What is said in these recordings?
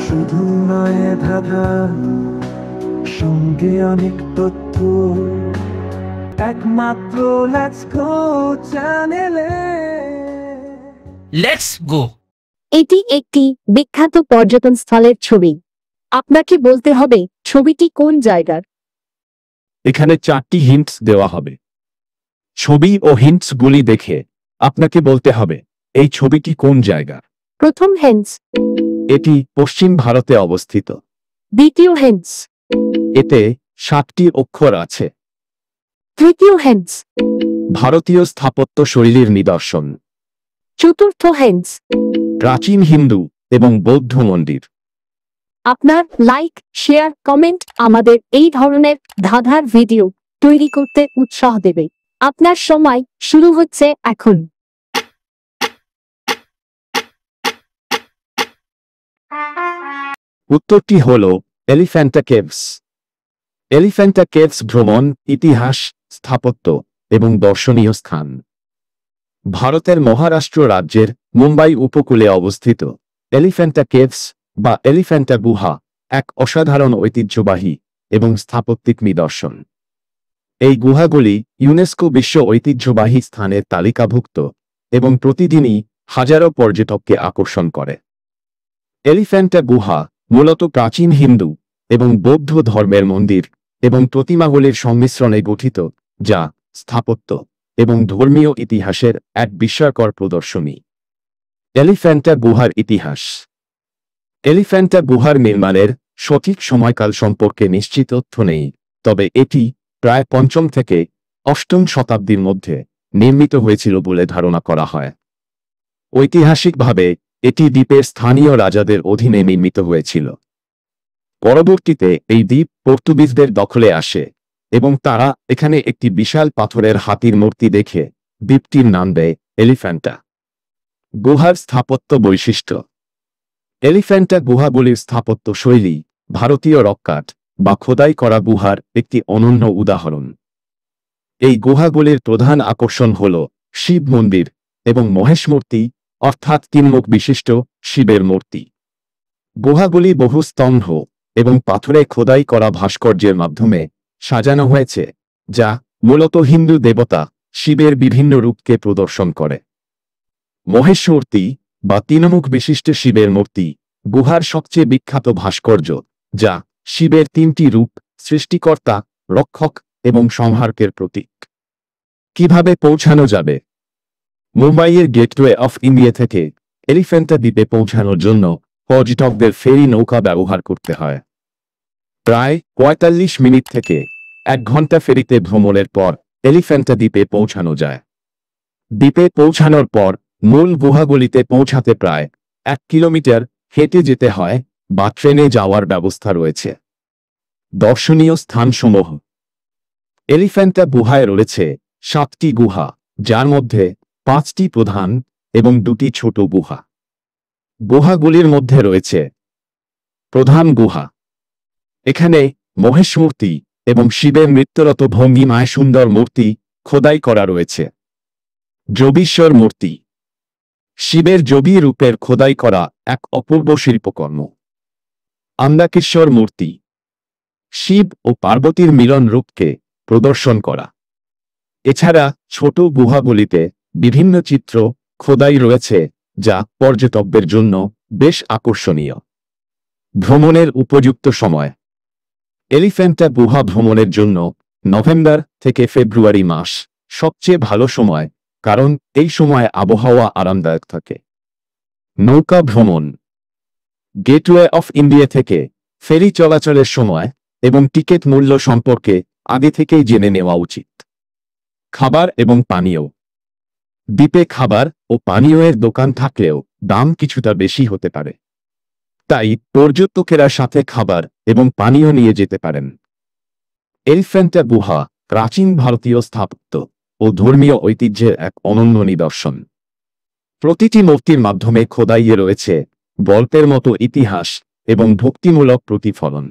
শুধু নয় ধাঁধা, সঙ্গে অনেক তথ্য, একমাত্র লেটস গো চ্যানেলে। Let's go. এটি একটি বিখ্যাত পর্যটন স্থলের ছবি। আপনাকে বলতে হবে ছবিটি কোন জায়গার। এখানে 4টি হিন্টস দেওয়া হবে। ছবি ও হিন্টসগুলি দেখে আপনাকে বলতে হবে এই ছবিটি কোন জায়গার। প্রথম হেন্স। এটি পশ্চিম ভারতে অবস্থিত। দ্বিতীয় হেন্স। এতে 7টি অক্ষর আছে। তৃতীয় হেন্স। ভারতীয় স্থাপত্য শৈলীর নিদর্শন। চতুর্থ হেন্স। প্রাচীন হিন্দু এবং বৌদ্ধ মন্দির। আপনার লাইক, শেয়ার, কমেন্ট আমাদের এই ধরনের ধাঁধার ভিডিও তৈরি করতে উৎসাহ দেবে। আপনার সময় শুরু হচ্ছে এখন। উত্তরটি হল এলিফ্যান্টা কেভস। এলিফ্যান্টা কেভস ভ্রমণ, ইতিহাস, স্থাপত্য এবং দর্শনীয় স্থান। ভারতের মহারাষ্ট্র রাজ্যের মুম্বাই উপকূলে অবস্থিত এলিফ্যান্টা কেভস বা এলিফ্যান্টা গুহা এক অসাধারণ ঐতিহ্যবাহী এবং স্থাপত্যিক নিদর্শন। এই গুহাগুলি ইউনেস্কো বিশ্ব ঐতিহ্যবাহী স্থানের তালিকাভুক্ত এবং প্রতিদিনই হাজারো পর্যটককে আকর্ষণ করে। এলিফ্যান্টা গুহা মূলত প্রাচীন হিন্দু এবং বৌদ্ধ ধর্মের মন্দির এবং প্রতিমাগুলির সংমিশ্রণে গঠিত, যা স্থাপত্য এবং ধর্মীয় ইতিহাসের এক বিস্ময়কর প্রদর্শনী। এলিফ্যান্টা গুহার ইতিহাস। এলিফ্যান্টা গুহার নির্মাণের সঠিক সময়কাল সম্পর্কে নিশ্চিত তথ্য নেই, তবে এটি প্রায় 5ম থেকে 8ম শতাব্দীর মধ্যে নির্মিত হয়েছিল বলে ধারণা করা হয়। ঐতিহাসিকভাবে এটি দ্বীপের স্থানীয় রাজাদের অধীনে নির্মিত হয়েছিল। পরবর্তীতে এই দ্বীপ পর্তুগিজদের দখলে আসে এবং তারা এখানে একটি বিশাল পাথরের হাতির মূর্তি দেখে দ্বীপটির নাম দেয় এলিফ্যান্টা। গুহার স্থাপত্য বৈশিষ্ট্য। এলিফ্যান্টা গুহাগুলির স্থাপত্য শৈলী ভারতীয় রক কাট বা খোদাই করা গুহার একটি অনন্য উদাহরণ। এই গুহাগুলির প্রধান আকর্ষণ হল শিব মন্দির এবং মহেশ মূর্তি, অর্থাৎ 3 মুখ বিশিষ্ট শিবের মূর্তি। গুহাগুলি বহু স্তম্ভ এবং পাথরে খোদাই করা ভাস্কর্যের মাধ্যমে সাজানো হয়েছে, যা মূলত হিন্দু দেবতা শিবের বিভিন্ন রূপকে প্রদর্শন করে। মহেশ মূর্তি বা 3 মুখ বিশিষ্ট শিবের মূর্তি গুহার সবচেয়ে বিখ্যাত ভাস্কর্য, যা শিবের 3টি রূপ, সৃষ্টিকর্তা, রক্ষক এবং সংহারকের প্রতীক। কিভাবে পৌঁছানো যাবে? মুম্বাইয়ের গেটওয়ে অফ ইন্ডিয়া থেকে এলিফ্যান্টা দ্বীপে পৌঁছানোর জন্য পর্যটকদের ফেরি নৌকা ব্যবহার করতে হয়। প্রায় 45 মিনিট থেকে 1 ঘন্টা ফেরিতে ভ্রমণের পর এলিফ্যান্টা দ্বীপে পৌঁছানো যায়। দ্বীপে পৌঁছানোর পর মূল গুহাগুলিতে পৌঁছাতে প্রায় 1 কিলোমিটার হেঁটে যেতে হয় বা ট্রেনে যাওয়ার ব্যবস্থা রয়েছে। দর্শনীয় স্থানসমূহ। এলিফ্যান্টা গুহায় রয়েছে 7টি গুহা, যার মধ্যে 5টি প্রধান এবং 2টি ছোট গুহা। গুহাগুলির মধ্যে রয়েছে প্রধান গুহা। এখানে মহেশ মূর্তি এবং শিবের নৃত্যরত ভঙ্গিমায় সুন্দর মূর্তি খোদাই করা রয়েছে। যোগীশ্বর মূর্তি। শিবের যোগী রূপের খোদাই করা এক অপূর্ব শিল্পকর্ম। আন্দাকেশ্বর মূর্তি। শিব ও পার্বতীর মিলন রূপকে প্রদর্শন করা। এছাড়া ছোট গুহাগুলিতে বিভিন্ন চিত্র খোদাই রয়েছে, যা পর্যটকদের জন্য বেশ আকর্ষণীয়। ভ্রমণের উপযুক্ত সময়। এলিফ্যান্টা গুহা ভ্রমণের জন্য নভেম্বর থেকে ফেব্রুয়ারি মাস সবচেয়ে ভালো সময়, কারণ এই সময় আবহাওয়া আরামদায়ক থাকে। নৌকা ভ্রমণ। গেটওয়ে অফ ইন্ডিয়া থেকে ফেরি চলাচলের সময় এবং টিকিট মূল্য সম্পর্কে আগে থেকেই জেনে নেওয়া উচিত। খাবার এবং পানীয়। দ্বীপে খাবার ও পানীয়ের দোকান থাকলেও দাম কিছুটা বেশি হতে পারে, তাই পর্যটকেরা সাথে খাবার এবং পানীয় নিয়ে যেতে পারেন। এলিফ্যান্টা গুহা প্রাচীন ভারতীয় স্থাপত্য ও ধর্মীয় ঐতিহ্যের এক অনন্য নিদর্শন। প্রতিটি মূর্তির মাধ্যমে খোদাইয়ে রয়েছে গল্পের মতো ইতিহাস এবং ভক্তিমূলক প্রতিফলন।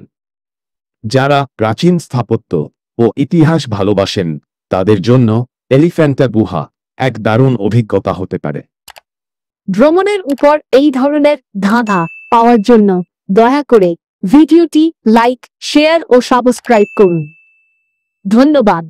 যারা প্রাচীন স্থাপত্য ও ইতিহাস ভালোবাসেন তাদের জন্য এলিফ্যান্টা গুহা এক দারুণ অভিজ্ঞতা হতে পারে। ভ্রমণের উপর এই ধরনের ধাঁধা পাওয়ার জন্য দয়া করে ভিডিওটি লাইক শেয়ার ও সাবস্ক্রাইব করুন। ধন্যবাদ।